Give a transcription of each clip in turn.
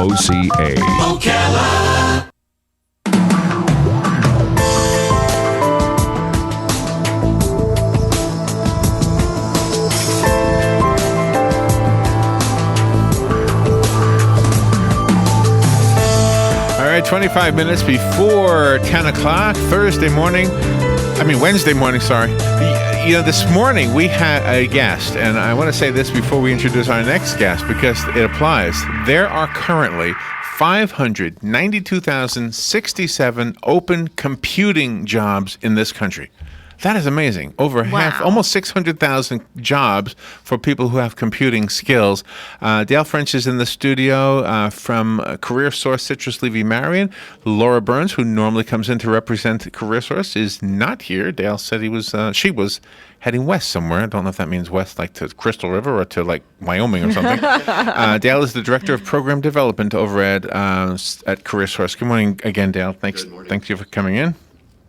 OCA. Ocala. All right, 25 minutes before 10 o'clock, Wednesday morning, sorry. You know, this morning we had a guest, and I want to say this before we introduce our next guest because it applies. There are currently 592,067 open computing jobs in this country. That is amazing. Over half, almost 600,000 jobs for people who have computing skills. Dale French is in the studio from CareerSource Citrus Levy Marion. Laura Burns, who normally comes in to represent CareerSource, is not here. Dale said she was heading west somewhere. I don't know if that means west like to Crystal River or to like Wyoming or something. Dale is the Director of Program Development over at CareerSource. Good morning again, Dale. Thanks. Good morning. Thank you for coming in.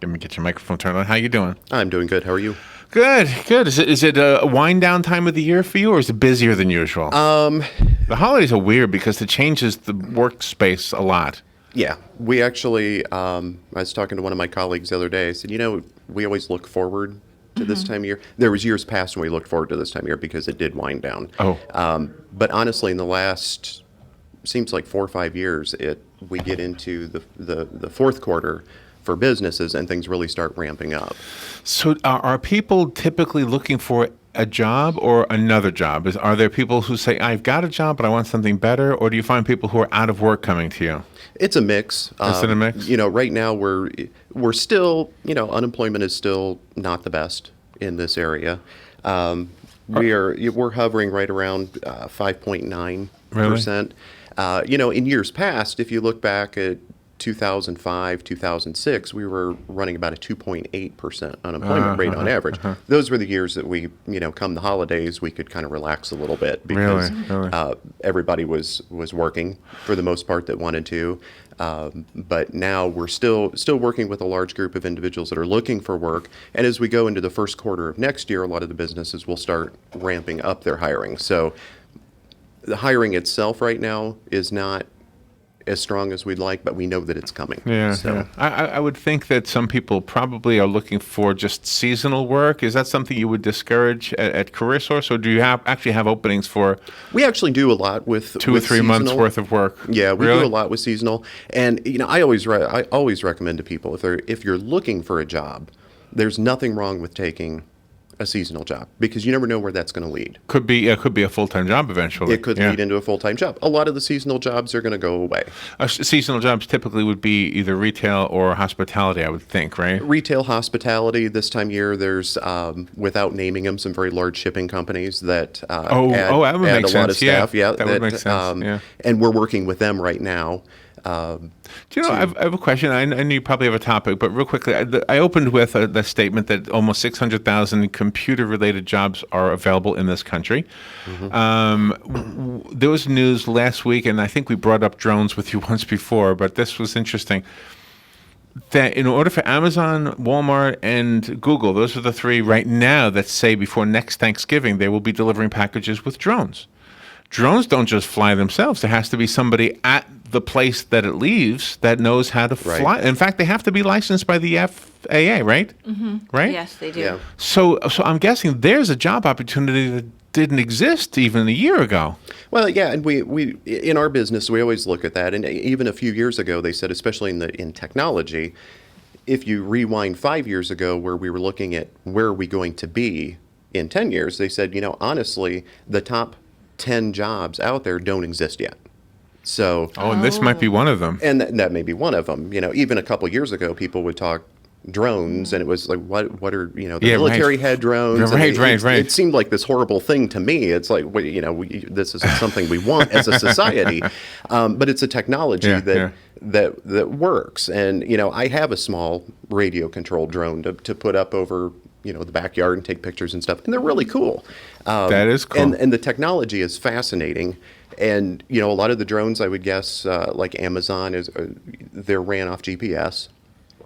Let me get your microphone turned on. How you doing? I'm doing good. How are you? Good. Is it a wind down time of the year for you, or is it busier than usual? The holidays are weird because it changes the workspace a lot. Yeah, we actually, I was talking to one of my colleagues the other day. I said, we always look forward to this time of year. There was years past when we looked forward to this time of year because it did wind down. Oh. But honestly, in the last, seems like 4 or 5 years, we get into the fourth quarter for businesses and things really start ramping up. So are people typically looking for a job or another job? Are there people who say, I've got a job, but I want something better? Or do you find people who are out of work coming to you? It's a mix. Is it a mix? Right now we're still, unemployment is still not the best in this area. We're hovering right around 5.9%. Really? In years past, if you look back at 2005, 2006, we were running about a 2.8% unemployment rate on average. Those were the years that we, come the holidays, we could kind of relax a little bit because Really? Everybody was working for the most part that wanted to. But now we're still working with a large group of individuals that are looking for work. And as we go into the first quarter of next year, a lot of the businesses will start ramping up their hiring. So the hiring itself right now is not as strong as we'd like, but we know that it's coming. Yeah. I would think that some people probably are looking for just seasonal work. Is that something you would discourage at CareerSource, or do you actually have openings for? We actually do a lot with 2 or 3 months worth of work. Yeah, we Really? do a lot with seasonal, and I always recommend to people if you're looking for a job, there's nothing wrong with taking a seasonal job because you never know where that's going to lead. Could be a full-time job eventually. It could lead into a full-time job. A lot of the seasonal jobs are going to go away. Seasonal jobs typically would be either retail or hospitality, I would think, right? Retail, hospitality. This time of year, there's without naming them, some very large shipping companies that that would make add a lot of sense. Yeah, staff. Yeah, that would make sense. And we're working with them right now. Do you know, I have a question. I know you probably have a topic, but real quickly, I opened with the statement that almost 600,000 computer-related jobs are available in this country. There was news last week, and I think we brought up drones with you once before, but this was interesting, that in order for Amazon, Walmart, and Google, those are the 3 right now that say before next Thanksgiving they will be delivering packages with drones. Drones don't just fly themselves. There has to be somebody at the place that it leaves that knows how to fly. Right. In fact, they have to be licensed by the FAA, right? Right? Yes, they do. Yeah. So I'm guessing there's a job opportunity that didn't exist even a year ago. Well, yeah, and we in our business we always look at that, and even a few years ago they said, especially in technology, if you rewind 5 years ago where we were looking at where are we going to be in 10 years, they said, honestly, the top 10 jobs out there don't exist yet. So, And this might be one of them. and that may be one of them. Even a couple years ago, people would talk drones, and it was like, what are the military had drones? Right, and right. It seemed like this horrible thing to me. It's like, this isn't something we want as a society, but it's a technology that works. And I have a small radio controlled drone to put up over the backyard and take pictures and stuff, and they're really cool. That is cool. And the technology is fascinating. And a lot of the drones, I would guess, like Amazon, they're ran off GPS.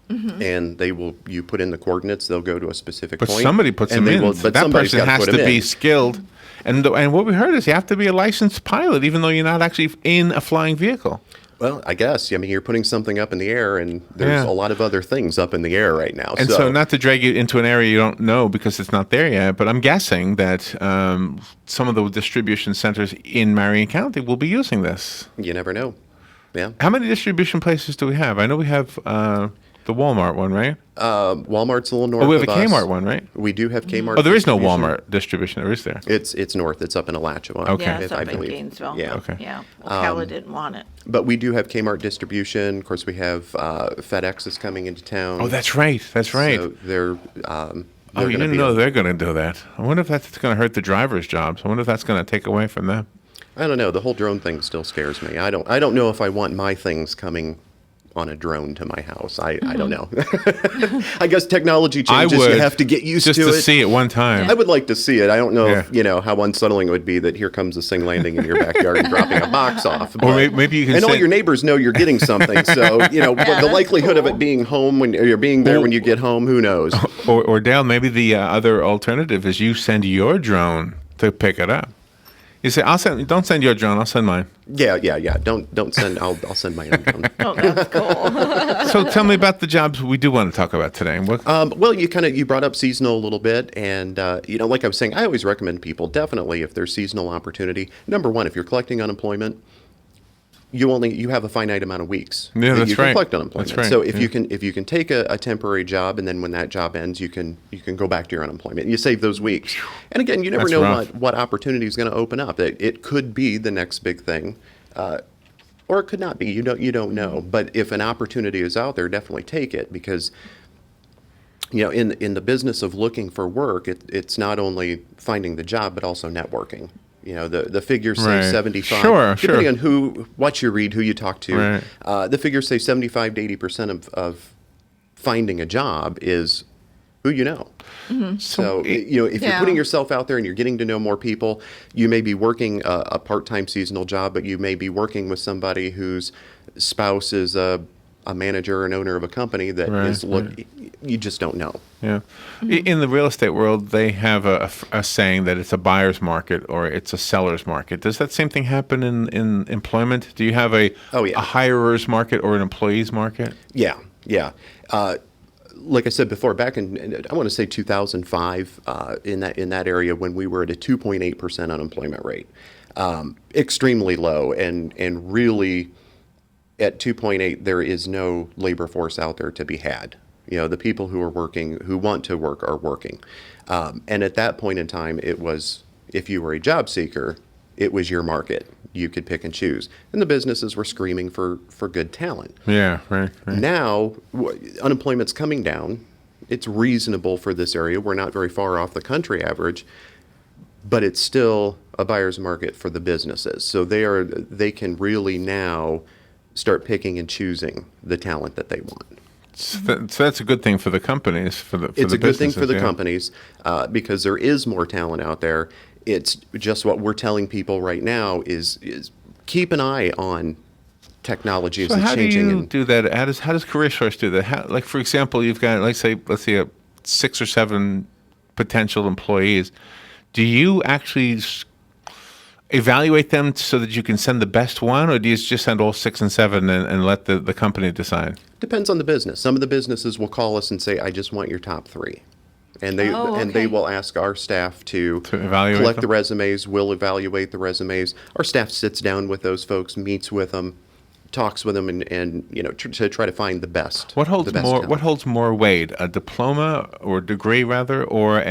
And you put in the coordinates, they'll go to a specific But point. somebody puts them in. But that person has to be skilled And what we heard is you have to be a licensed pilot, even though you're not actually in a flying vehicle. Well, I guess. I mean, you're putting something up in the air, and there's Yeah. a lot of other things up in the air right now. And so not to drag you into an area you don't know because it's not there yet, but I'm guessing that some of the distribution centers in Marion County will be using this. You never know. Yeah. How many distribution places do we have? I know we have the Walmart one, right? Walmart's a little north Oh, we have of a us. Kmart one, right? We do have Kmart. Oh, there is no distribution. Walmart distribution, or is there? It's north. It's up in Alachua. Okay. Yeah, it's I up in believe. Gainesville. Yeah. Okay. Yeah. Well, Calla didn't want it. But we do have Kmart distribution. Of course, we have FedEx is coming into town. Oh, that's right. That's right. So they're. Oh, you didn't be know they're going to do that. I wonder if that's going to hurt the drivers' jobs. I wonder if that's going to take away from them. I don't know. The whole drone thing still scares me. I don't know if I want my things coming on a drone to my house. I don't know. I guess technology changes. would, You have to get used just to to it. see it one time. I would like to see it. I don't know Yeah. if, how unsettling it would be that here comes this thing landing in your backyard and dropping a box off. Or maybe you can And all send- your neighbors know you're getting something. So, the likelihood of it being home when you're being there when you get home, who knows? Or Dale, maybe the other alternative is you send your drone to pick it up. You say, don't send your drone, I'll send mine. Yeah. Don't send. I'll send my own drone. Oh, that's cool. So tell me about the jobs we do want to talk about today. Well, you brought up seasonal a little bit, and like I was saying, I always recommend people definitely if there's seasonal opportunity. Number one, if you're collecting unemployment, you have a finite amount of weeks Yeah, that that's you can right. collect unemployment. That's right, So if yeah. you can take a temporary job, and then when that job ends, you can go back to your unemployment. You save those weeks. And again, you never That's know rough. what opportunity is going to open up. It could be the next big thing. Or it could not be. You don't know. But if an opportunity is out there, definitely take it because in the business of looking for work, it's not only finding the job but also networking. The figures say Right. 75. Sure, depending sure. on what you read, who you talk to. Right. The figures say 75 to 80% of finding a job is who you know. So, if you're Yeah. putting yourself out there and you're getting to know more people, you may be working a part-time seasonal job, but you may be working with somebody whose spouse is a manager and owner of a company that Right, you just don't know. Yeah. In the real estate world, they have a saying that it's a buyer's market or it's a seller's market. Does that same thing happen in employment? Do you have a hirer's market or an employee's market? Yeah. Like I said before, back in I want to say 2005, in that area when we were at a 2.8% unemployment rate, extremely low, and really at 2.8 there is no labor force out there to be had. The people who are working, who want to work, are working, and at that point in time, it was if you were a job seeker, it was your market. You could pick and choose, and the businesses were screaming for good talent. Yeah, right. Now, unemployment's coming down. It's reasonable for this area. We're not very far off the country average, but it's still a buyer's market for the businesses. So they can really now start picking and choosing the talent that they want. So that's a good thing for the companies, It's a good thing for businesses, the yeah. companies because there is more talent out there. It's just what we're telling people right now is keep an eye on technology as So it's how do changing. you do that? How does CareerSource do that? Like, for example, you've got, let's say 6 or 7 potential employees. Do you actually evaluate them so that you can send the best one, or do you just send all 6 and 7 and let the company decide? Depends on the business. Some of the businesses will call us and say, "I just want your top 3." And they okay. will ask our staff to evaluate collect them? the resumes. We'll evaluate the resumes. Our staff sits down with those folks, meets with them, talks with them, and to try to find the best. What holds the best more? talent. What holds more weight? A diploma or degree, rather, or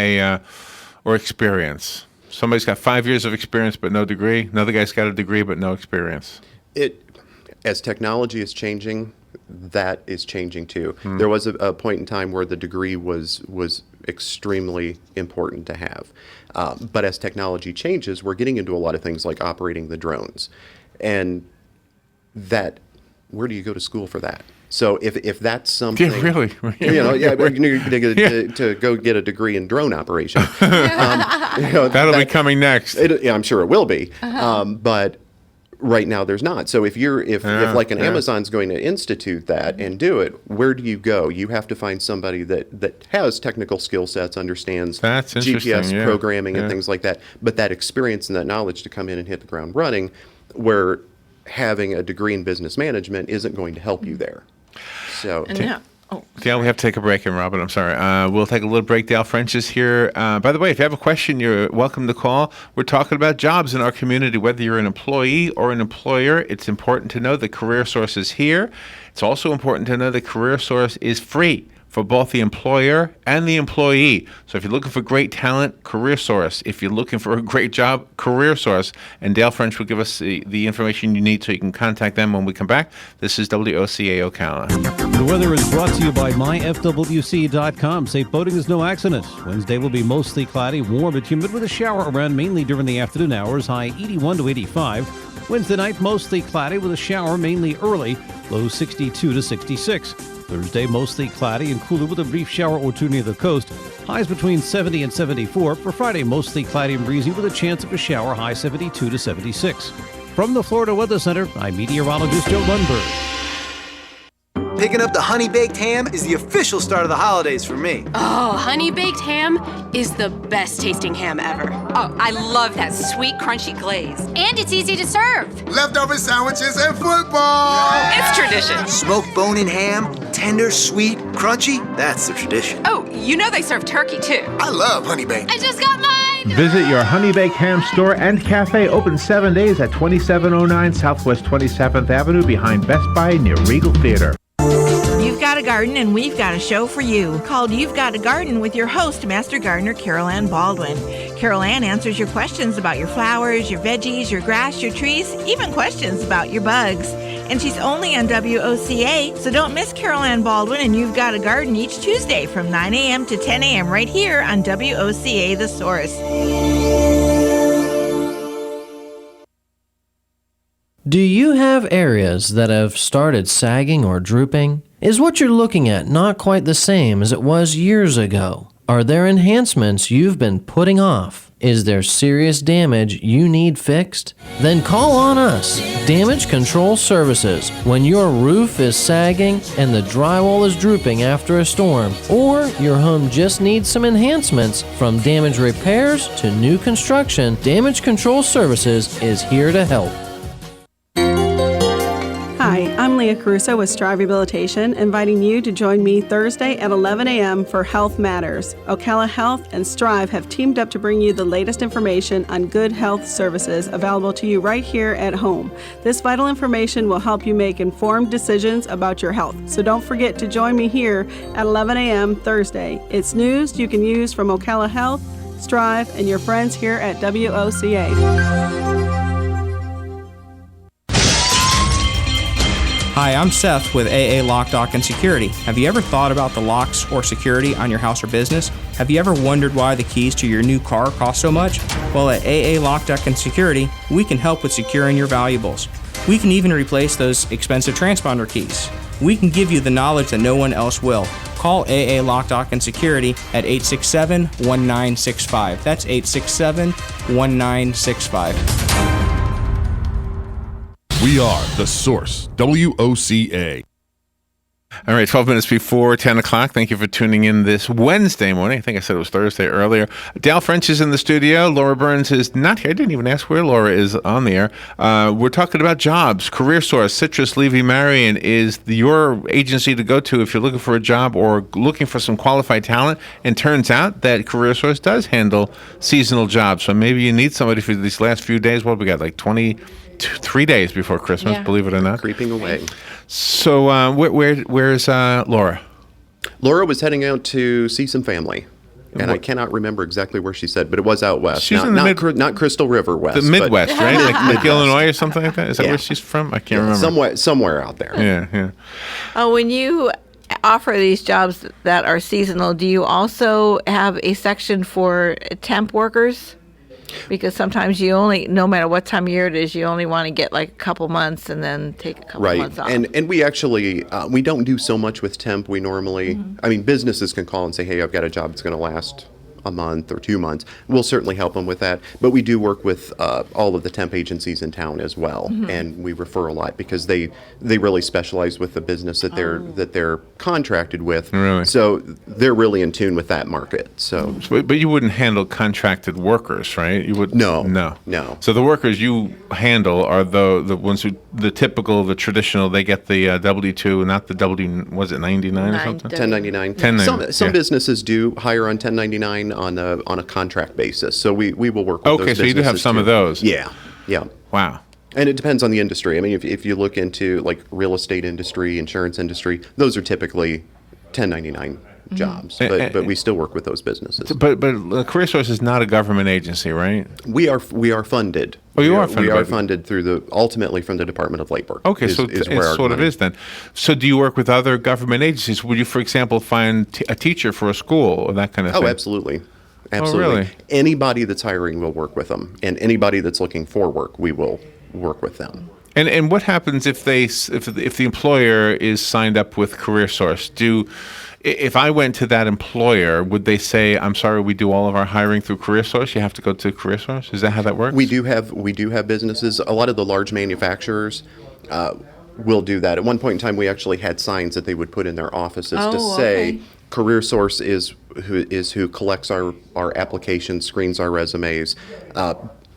or experience? Somebody's got 5 years of experience but no degree. Another guy's got a degree but no experience. As technology is changing, that is changing too. There was a point in time where the degree was extremely important to have. But as technology changes, we're getting into a lot of things like operating the drones. And where do you go to school for that? So if that's something... Yeah, really? we're going to go get a degree in drone operation. That'll be coming next. I'm sure it will be. But Right now, there's not. So if like an Amazon's going to institute that and do it, where do you go? You have to find somebody that has technical skill sets, understands That's interesting, GPS programming and things like that, but that experience and that knowledge to come in and hit the ground running, where having a degree in business management isn't going to help you there. So. Dale, we have to take a break, and Robin, I'm sorry. We'll take a little break. Dale French is here. By the way, if you have a question, you're welcome to call. We're talking about jobs in our community. Whether you're an employee or an employer, it's important to know that CareerSource is here. It's also important to know that CareerSource is free for both the employer and the employee. So if you're looking for great talent, CareerSource. If you're looking for a great job, CareerSource. And Dale French will give us the information you need so you can contact them when we come back. This is WOCA Ocala. The weather is brought to you by myfwc.com. Safe boating is no accident. Wednesday will be mostly cloudy, warm and humid with a shower around mainly during the afternoon hours, high 81 to 85. Wednesday night, mostly cloudy with a shower mainly early, low 62 to 66. Thursday, mostly cloudy and cooler with a brief shower or two near the coast. Highs between 70 and 74. For Friday, mostly cloudy and breezy with a chance of a shower, high 72 to 76. From the Florida Weather Center, I'm meteorologist Joe Lundberg. Picking up the honey-baked ham is the official start of the holidays for me. Oh, honey-baked ham is the best tasting ham ever. Oh, I love that sweet, crunchy glaze. And it's easy to serve. Leftover sandwiches and football. It's tradition. Smoked bone-in ham, tender, sweet, crunchy, that's the tradition. Oh, you know they serve turkey, too. I love honey baked. I just got mine! Visit your Honey Baked Ham store and cafe, open 7 days at 2709 Southwest 27th Avenue behind Best Buy near Regal Theater. You've got a garden and we've got a show for you called You've Got a Garden with your host, Master Gardener Carol Ann Baldwin. Carol Ann answers your questions about your flowers, your veggies, your grass, your trees, even questions about your bugs. And she's only on WOCA, so don't miss Carol Ann Baldwin and You've Got a Garden each Tuesday from 9 a.m. to 10 a.m. right here on WOCA The Source. Do you have areas that have started sagging or drooping? Is what you're looking at not quite the same as it was years ago? Are there enhancements you've been putting off? Is there serious damage you need fixed? Then call on us, Damage Control Services, when your roof is sagging and the drywall is drooping after a storm, or your home just needs some enhancements. From damage repairs to new construction, Damage Control Services is here to help. Hi, I'm Leah Caruso with Strive Rehabilitation, inviting you to join me Thursday at 11 a.m. for Health Matters. Ocala Health and Strive have teamed up to bring you the latest information on good health services available to you right here at home. This vital information will help you make informed decisions about your health. So don't forget to join me here at 11 a.m. Thursday. It's news you can use from Ocala Health, Strive, and your friends here at WOCA. Hi, I'm Seth with AA Lock, Dock, and Security. Have you ever thought about the locks or security on your house or business? Have you ever wondered why the keys to your new car cost so much? Well, at AA Lock, Dock, and Security, we can help with securing your valuables. We can even replace those expensive transponder keys. We can give you the knowledge that no one else will. Call AA Lock, Dock, and Security at 867-1965. That's 867-1965. We are The Source, WOCA. All right, 12 minutes before 10 o'clock. Thank you for tuning in this Wednesday morning. I think I said it was Thursday earlier. Dale French is in the studio. Laura Burns is not here. I didn't even ask where Laura is on the air. We're talking about jobs. CareerSource, Citrus Levy Marion is your agency to go to if you're looking for a job or looking for some qualified talent. And turns out that CareerSource does handle seasonal jobs. So maybe you need somebody for these last few days. What we got, like 3 days before Christmas, believe it or not. Creeping away. So where's Laura? Laura was heading out to see some family. And I cannot remember exactly where she said, but it was out west. She's in the not Crystal River West. The Midwest, right? Like Illinois or something like that? Is that where she's from? I can't remember. Somewhere out there. Yeah. When you offer these jobs that are seasonal, do you also have a section for temp workers? Because sometimes you only, no matter what time of year it is, you only want to get like a couple months and then take a couple months off. And we actually, we don't do so much with temp. We normally, I mean, businesses can call and say, hey, I've got a job that's going to last a month or 2 months, we'll certainly help them with that. But we do work with all of the temp agencies in town as well, and we refer a lot because they really specialize with the business that they're contracted with. Really? So they're really in tune with that market. So, But you wouldn't handle contracted workers, right? You would No. So the workers you handle are the ones who the traditional. They get the W-2, not the W. Was it 99 or something? 1099. 1099, Some yeah. businesses do hire on 1099 on a contract basis. So we will work with those Okay, so you do have businesses some too. of those. Yeah. Wow. And it depends on the industry. I mean, if you look into like real estate industry, insurance industry, those are typically 1099 jobs. But we still work with those businesses. But CareerSource is not a government agency, right? We are funded. Oh, you are funded. We are by- funded through ultimately from the Department of Labor. Okay, is so where it our sort of money- is then. So do you work with other government agencies? Would you, for example, find a teacher for a school or that kind of thing? Oh, absolutely. Absolutely. really? Anybody that's hiring will work with them, and anybody that's looking for work, we will work with them. And what happens if the employer is signed up with CareerSource? If I went to that employer, would they say, "I'm sorry, we do all of our hiring through CareerSource. You have to go to CareerSource"? Is that how that works? We do have businesses. A lot of the large manufacturers will do that. At one point in time, we actually had signs that they would put in their offices to say, CareerSource is who collects our applications, screens our resumes.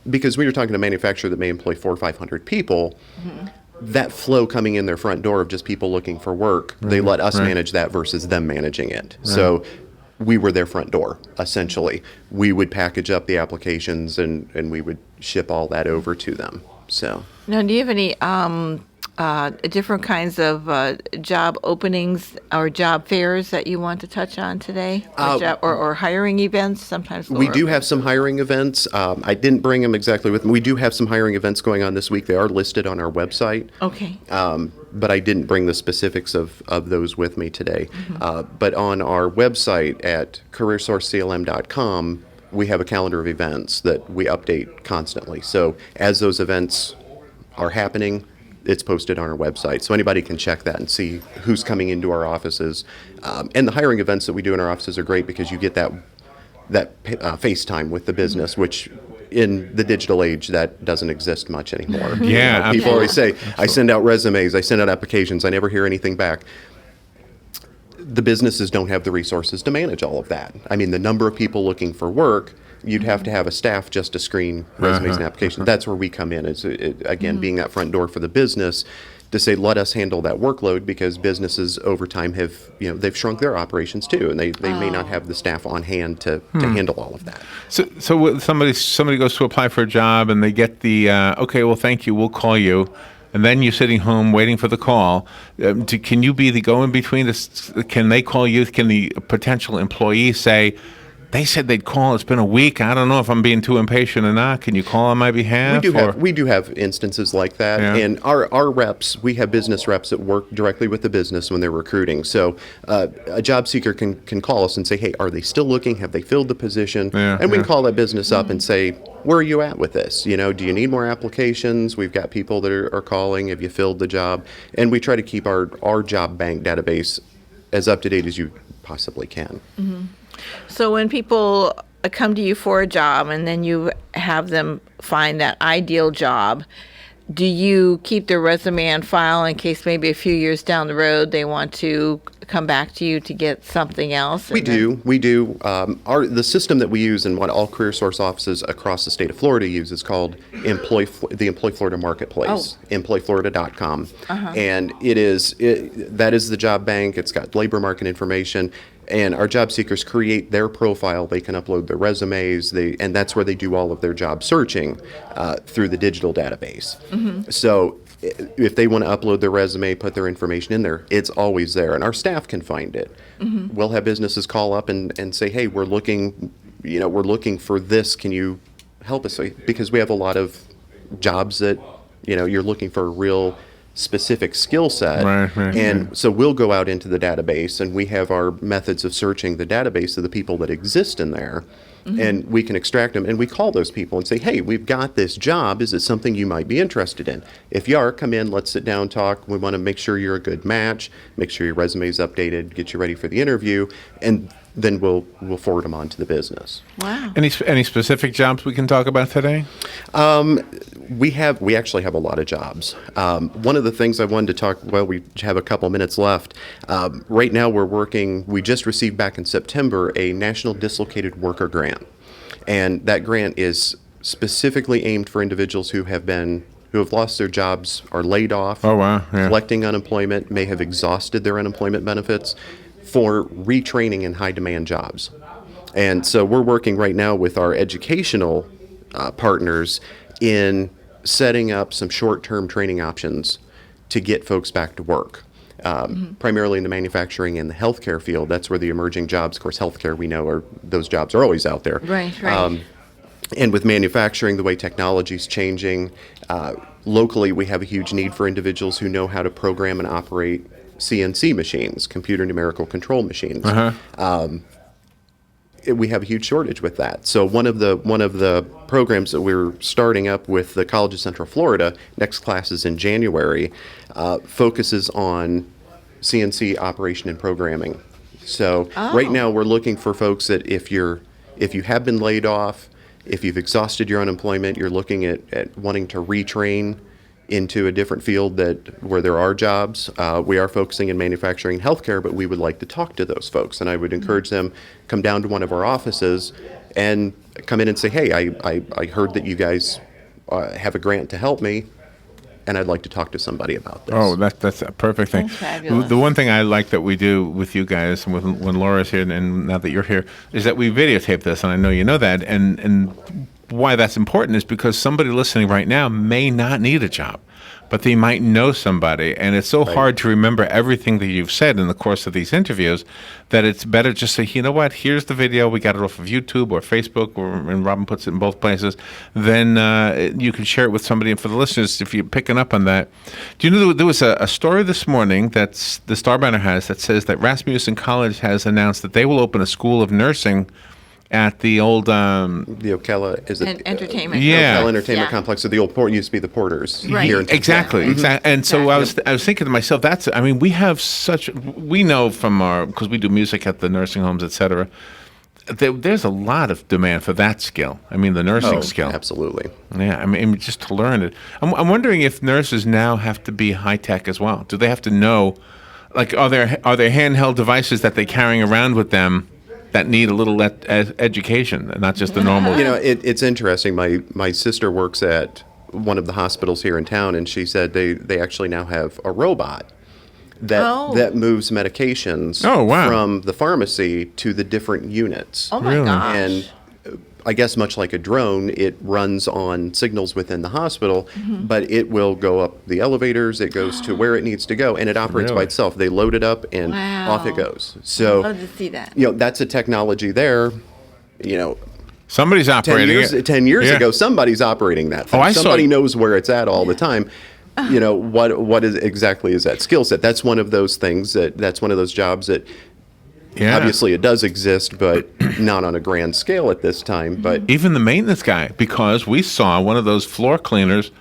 Because when you're talking to a manufacturer that may employ 400 or 500 people, that flow coming in their front door of just people looking for work, they let us manage that versus them managing it. So we were their front door, essentially. We would package up the applications and we would ship all that over to them. So Now, do you have any different kinds of job openings or job fairs that you want to touch on today? Or hiring events sometimes? we do have some hiring events. I didn't bring them exactly with me. We do have some hiring events going on this week. They are listed on our website. Okay. But I didn't bring the specifics of those with me today. But on our website at CareerSourceCLM.com, we have a calendar of events that we update constantly. So as those events are happening, it's posted on our website. So anybody can check that and see who's coming into our offices. And the hiring events that we do in our offices are great because you get that FaceTime with the business, which in the digital age, that doesn't exist much anymore. Yeah, People always say, absolutely. I send out resumes, I send out applications, I never hear anything back. The businesses don't have the resources to manage all of that. I mean, the number of people looking for work, you'd have to have a staff just to screen resumes and applications. That's where we come in, again, being that front door for the business to say, let us handle that workload, because businesses over time have, they've shrunk their operations too, and they may not have the staff on hand to handle all of that. So somebody goes to apply for a job and they get the okay, well, thank you, we'll call you, and then you're sitting home waiting for the call. Can you be the go-in-between? Can they call you? Can the potential employee say, they said they'd call, it's been a week, I don't know if I'm being too impatient or not. Can you call on my behalf? We do have instances like that. Yeah. And our reps, we have business reps that work directly with the business when they're recruiting. So a job seeker can call us and say, hey, are they still looking? Have they filled the position? And we can call that business up and say, where are you at with this? Do you need more applications? We've got people that are calling. Have you filled the job? And we try to keep our job bank database as up to date as you possibly can. So when people come to you for a job and then you have them find that ideal job, do you keep their resume on file in case maybe a few years down the road they want to come back to you to get something else? We do. The system that we use and what all CareerSource offices across the state of Florida use is called the Employ Florida Marketplace, employflorida.com. And that is the job bank. It's got labor market information. And our job seekers create their profile. They can upload their resumes, and that's where they do all of their job searching through the digital database. So if they want to upload their resume, put their information in there, it's always there, and our staff can find it. We'll have businesses call up and say, hey, we're looking for this. Can you help us? Because we have a lot of jobs that, you're looking for a real specific skill set. And so we'll go out into the database, and we have our methods of searching the database of the people that exist in there, and we can extract them, and we call those people and say, hey, we've got this job. Is it something you might be interested in? If you are, come in, let's sit down, talk. We want to make sure you're a good match, make sure your resume is updated, get you ready for the interview. And then we'll forward them on to the business. Wow. Any specific jobs we can talk about today? We actually have a lot of jobs. One of the things I wanted to talk, well, we have a couple minutes left. Right now we just received back in September a National Dislocated Worker Grant. And that grant is specifically aimed for individuals who have lost their jobs, are laid off, collecting unemployment, may have exhausted their unemployment benefits, for retraining in high-demand jobs. And so we're working right now with our educational partners in setting up some short-term training options to get folks back to work, primarily in the manufacturing and the healthcare field. That's where the emerging jobs, of course, healthcare, we know those jobs are always out there. Right. And with manufacturing, the way technology is changing, locally we have a huge need for individuals who know how to program and operate CNC machines, computer numerical control machines. We have a huge shortage with that. So one of the programs that we're starting up with the College of Central Florida, next class is in January, focuses on CNC operation and programming. So right now we're looking for folks that if you have been laid off, if you've exhausted your unemployment, you're looking at wanting to retrain into a different field where there are jobs. We are focusing in manufacturing and healthcare, but we would like to talk to those folks. And I would encourage them come down to one of our offices and come in and say, hey, I heard that you guys have a grant to help me, and I'd like to talk to somebody about this. Oh, that's a perfect thing. Fabulous. The one thing I like that we do with you guys, and when Laura's here, and now that you're here, is that we videotape this, and I know you know that, and why that's important is because somebody listening right now may not need a job, but they might know somebody, and it's so hard to remember everything that you've said in the course of these interviews that it's better just say, you know what, here's the video, we got it off of YouTube or Facebook, and Robin puts it in both places, then you can share it with somebody. And for the listeners, if you're picking up on that, do you know there was a story this morning that the Star Banner has that says that Rasmussen College has announced that they will open a school of nursing at the old the Ocala entertainment. Ocala Entertainment Complex. So the old port used to be the Porters. Right. Here in Exactly. And so I was thinking to myself, we know from because we do music at the nursing homes, etc. There's a lot of demand for that skill. I mean, the nursing skill. Absolutely. Yeah. I mean, just to learn it. I'm wondering if nurses now have to be high tech as well. Do they have to know? Like, are there handheld devices that they're carrying around with them that need a little education, not just the normal? You know, it's interesting. My sister works at one of the hospitals here in town, and she said they actually now have a robot that moves medications from the pharmacy to the different units. Oh my gosh. And I guess much like a drone, it runs on signals within the hospital, but it will go up the elevators, it goes to where it needs to go, and it operates by itself. They load it up, and off it goes. So, I'd love to see that. you know, that's a technology there, you know. Somebody's operating 10 years ago, somebody's operating that thing. Somebody knows where it's at all the time. You know, what exactly is that skill set? That's one of those things that's one of those jobs that obviously it does exist, but not on a grand scale at this time. But even the maintenance guy, because we saw one of those floor cleaners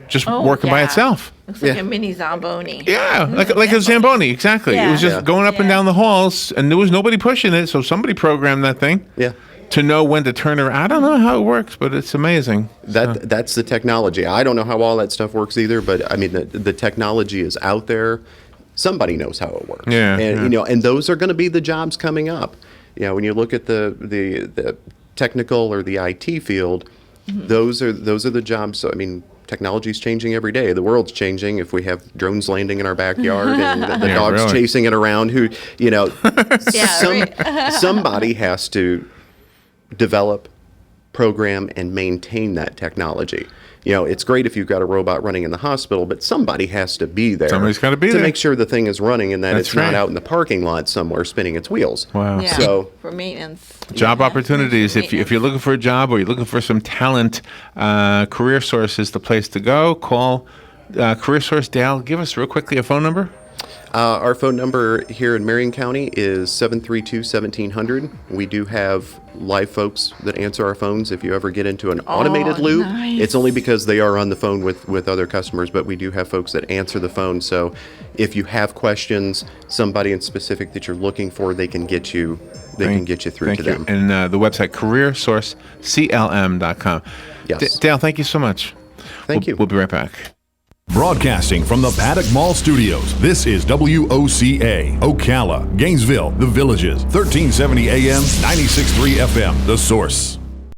just working by itself. Looks like a mini Zamboni. Yeah, like a Zamboni, exactly. It was just going up and down the halls, and there was nobody pushing it, so somebody programmed that thing. Yeah. To know when to turn around. I don't know how it works, but it's amazing. That's the technology. I don't know how all that stuff works either, but I mean the technology is out there. Somebody knows how it works. You know, and those are going to be the jobs coming up. You know, when you look at the technical or the IT field, those are the jobs. So, I mean, technology is changing every day. The world's changing. If we have drones landing in our backyard and the dogs chasing it around, somebody has to develop, program, and maintain that technology. You know, it's great if you've got a robot running in the hospital, but somebody has to be there. Somebody's got to be to there make sure the thing is running and that it's not out in the parking lot somewhere spinning its wheels. Wow. Yeah. So for maintenance. Job opportunities. If you're looking for a job or you're looking for some talent, CareerSource is the place to go. Call CareerSource. Dale, give us real quickly a phone number. Our phone number here in Marion County is 732-1700. We do have live folks that answer our phones. If you ever get into an automated loop, nice. it's only because they are on the phone with other customers, but we do have folks that answer the phone. So if you have questions, somebody in specific that you're looking for, they can get you through to them. And the website, CareerSourceCLM.com. Yes. Dale, thank you so much. Thank you. We'll be right back. Broadcasting from the Paddock Mall Studios, this is WOCA, Ocala, Gainesville, The Villages, 1370 AM, 96.3 FM, The Source.